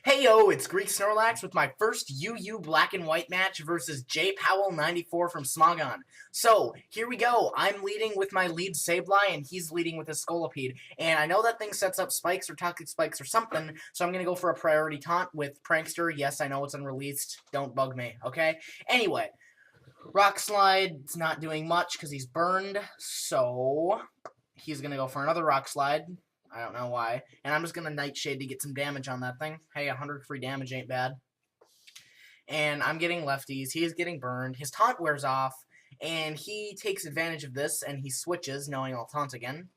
Heyo, it's GreekSnorlax with my first UU black and white match versus J Powell 94 from Smogon. So, here we go. I'm leading with my lead Sableye, and he's leading with his Scolipede. And I know that thing sets up spikes or toxic spikes or something, so I'm going to go for a priority taunt with Prankster. Yes, I know it's unreleased. Don't bug me, okay? Anyway, Rock Slide's not doing much because he's burned, so he's going to go for another Rock Slide. I don't know why. And I'm just going to Nightshade to get some damage on that thing. Hey, 100 free damage ain't bad. And I'm getting lefties. He is getting burned. His taunt wears off. And he takes advantage of this, and he switches, knowing I'll taunt again.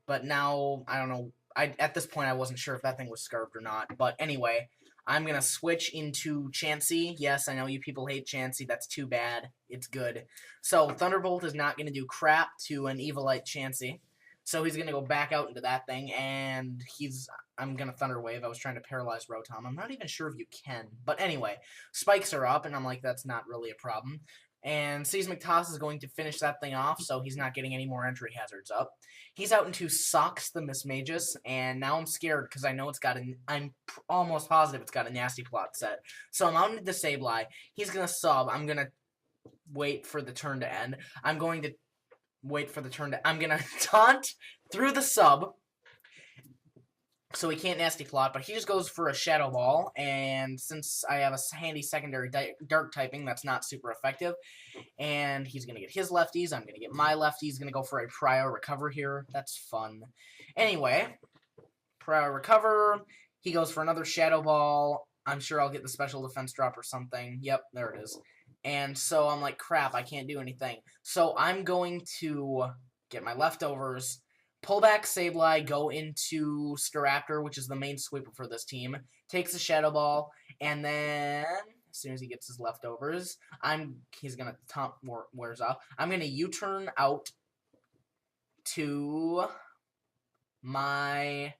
But now, I don't know. At this point, I wasn't sure if that thing was scarfed or not. But anyway, I'm going to switch into Chansey. Yes, I know you people hate Chansey. That's too bad. It's good. So, Thunderbolt is not going to do crap to an Evilite Chansey. So he's going to go back out into that thing, and I'm going to Thunder Wave. I was trying to paralyze Rotom. I'm not even sure if you can. But anyway, spikes are up, and I'm like, that's not really a problem. And Seismic Toss is going to finish that thing off, so he's not getting any more entry hazards up. He's out into Socks the Mismagus, and now I'm scared because I know I'm almost positive it's got a Nasty Plot set. So I'm out into Sableye. He's going to sub. I'm going to wait for the turn to end. I'm going to I'm gonna taunt through the sub, so he can't Nasty Plot, but he just goes for a Shadow Ball, and since I have a handy secondary Dark typing, that's not super effective, and he's gonna get his lefties, I'm gonna get my lefties, he's gonna go for a Prior Recover here, that's fun. Anyway, Prior Recover, he goes for another Shadow Ball, I'm sure I'll get the Special Defense drop or something, yep, there it is. And so I'm like, crap, I can't do anything. So I'm going to get my leftovers, pull back Sableye, go into Staraptor, which is the main sweeper for this team, takes a Shadow Ball, and then as soon as he gets his leftovers, he's going to taunt wears off. I'm going to U-turn out to my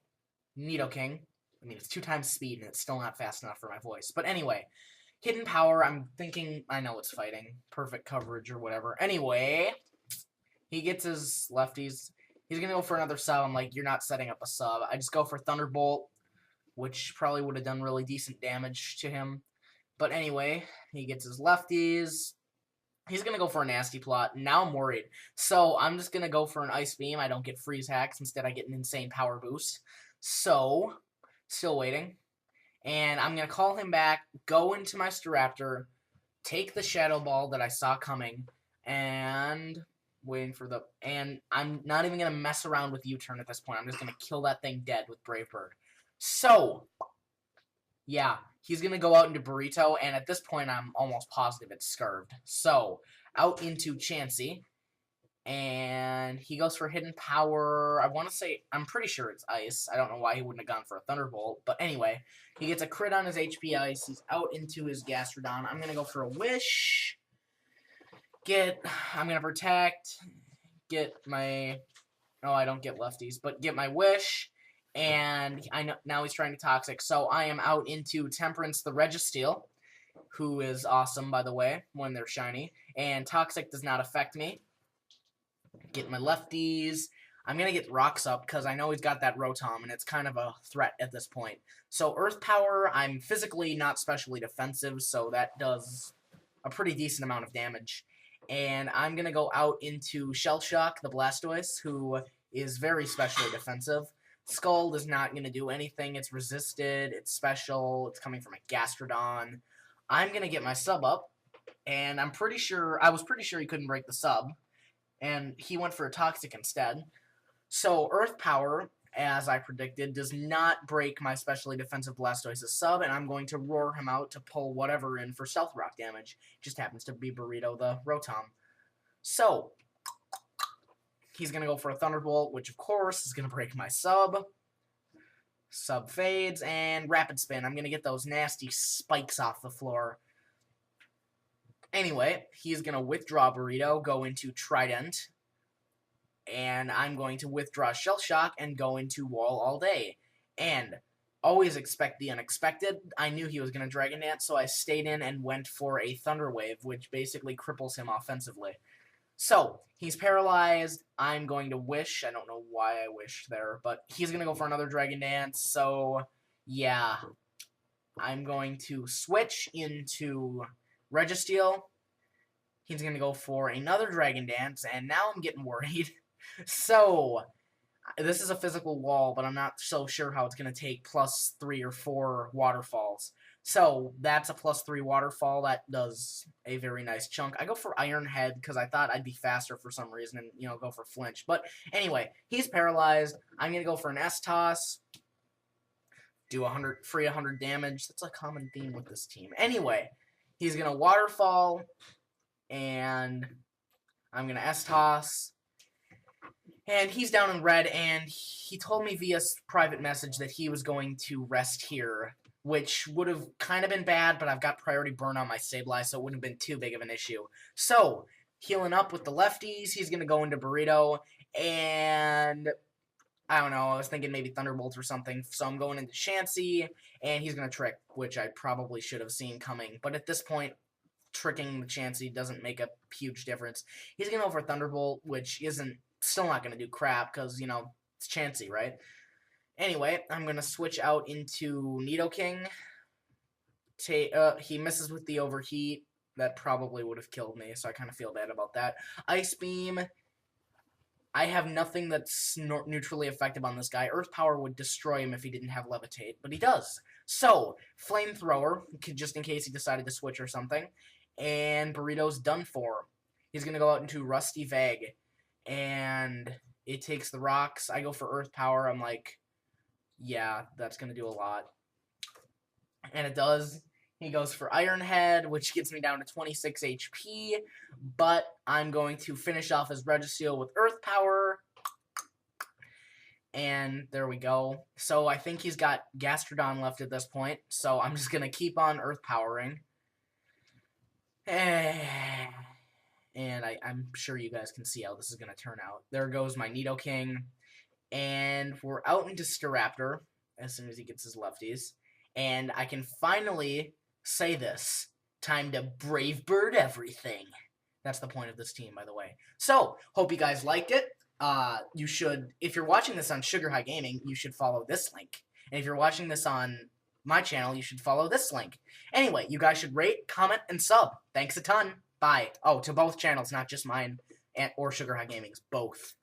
Nidoking. I mean, it's 2 times speed, and it's still not fast enough for my voice. But anyway, Hidden Power, I'm thinking, I know it's fighting. Perfect coverage or whatever. Anyway, he gets his lefties. He's going to go for another sub. I'm like, you're not setting up a sub. I just go for Thunderbolt, which probably would have done really decent damage to him. But anyway, he gets his lefties. He's going to go for a Nasty Plot. Now I'm worried. So I'm just going to go for an Ice Beam. I don't get Freeze Hacks. Instead, I get an insane power boost. So, still waiting. And I'm going to call him back, go into my Staraptor, take the Shadow Ball that I saw coming, and and I'm not even going to mess around with U-turn at this point. I'm just going to kill that thing dead with Brave Bird. So, yeah, he's going to go out into Burrito, and at this point I'm almost positive it's Scarved. So, out into Chansey. And he goes for Hidden Power. I want to say, I'm pretty sure it's Ice. I don't know why he wouldn't have gone for a Thunderbolt. But anyway, he gets a crit on his HP Ice. He's out into his Gastrodon. I'm going to go for a Wish. I'm going to Protect. Get my... Oh, I don't get lefties. But get my Wish. And I know now he's trying to Toxic. So I am out into Temperance the Registeel, who is awesome, by the way, when they're shiny. And Toxic does not affect me. Get my lefties. I'm going to get Rocks up because I know he's got that Rotom, and it's kind of a threat at this point. So Earth Power, I'm physically not specially defensive, so that does a pretty decent amount of damage. And I'm going to go out into Shell Shock, the Blastoise, who is very specially defensive. Scald is not going to do anything. It's resisted. It's special. It's coming from a Gastrodon. I'm going to get my sub up, and I was pretty sure he couldn't break the sub. And he went for a Toxic instead. So Earth Power, as I predicted, does not break my specially defensive Blastoise's sub, and I'm going to roar him out to pull whatever in for Stealth Rock damage. Just happens to be Burrito the Rotom. So, he's going to go for a Thunderbolt, which of course is going to break my sub. Sub fades, and Rapid Spin. I'm going to get those nasty spikes off the floor. Anyway, he's going to withdraw Burrito, go into Trident, and I'm going to withdraw Shell Shock and go into Wall all day. And always expect the unexpected. I knew he was going to Dragon Dance, so I stayed in and went for a Thunder Wave, which basically cripples him offensively. So, he's paralyzed. I'm going to Wish. I don't know why I wished there, but he's going to go for another Dragon Dance, so yeah. I'm going to switch into Registeel. He's going to go for another Dragon Dance, and now I'm getting worried. So, this is a physical wall, but I'm not so sure how it's going to take +3 or 4 waterfalls. So, that's a +3 waterfall. That does a very nice chunk. I go for Iron Head because I thought I'd be faster for some reason and, go for Flinch. But anyway, he's paralyzed. I'm going to go for an S-Toss. Do 100 damage. That's a common theme with this team. Anyway, he's going to Waterfall, and I'm going to S-Toss. And he's down in red, and he told me via private message that he was going to rest here, which would have kind of been bad, but I've got priority burn on my Sableye, so it wouldn't have been too big of an issue. So, healing up with the lefties, he's going to go into Burrito, and I don't know, I was thinking maybe Thunderbolt or something, so I'm going into Chansey, and he's going to Trick, which I probably should have seen coming, but at this point, tricking the Chansey doesn't make a huge difference. He's going to go for Thunderbolt, which isn't still not going to do crap, because, it's Chansey, right? Anyway, I'm going to switch out into Nidoking. He misses with the Overheat. That probably would have killed me, so I kind of feel bad about that. Ice Beam. I have nothing that's neutrally effective on this guy. Earth Power would destroy him if he didn't have Levitate, but he does. So, Flamethrower, just in case he decided to switch or something. And Burrito's done for. He's going to go out into Rusty Vag. And it takes the rocks. I go for Earth Power. I'm like, yeah, that's going to do a lot. And it does. He goes for Iron Head, which gets me down to 26 HP. But I'm going to finish off his Registeel with Earth Power. And there we go. So I think he's got Gastrodon left at this point. So I'm just going to keep on Earth Powering. And I'm sure you guys can see how this is going to turn out. There goes my Nidoking. And we're out into Staraptor as soon as he gets his lefties. And I can finally say this. Time to Brave Bird everything. That's the point of this team, by the way. So, hope you guys liked it. You should, if you're watching this on Sugar High Gaming, you should follow this link. And if you're watching this on my channel, you should follow this link. Anyway, you guys should rate, comment, and sub. Thanks a ton. Bye. Oh, to both channels, not just mine or Sugar High Gaming's. Both.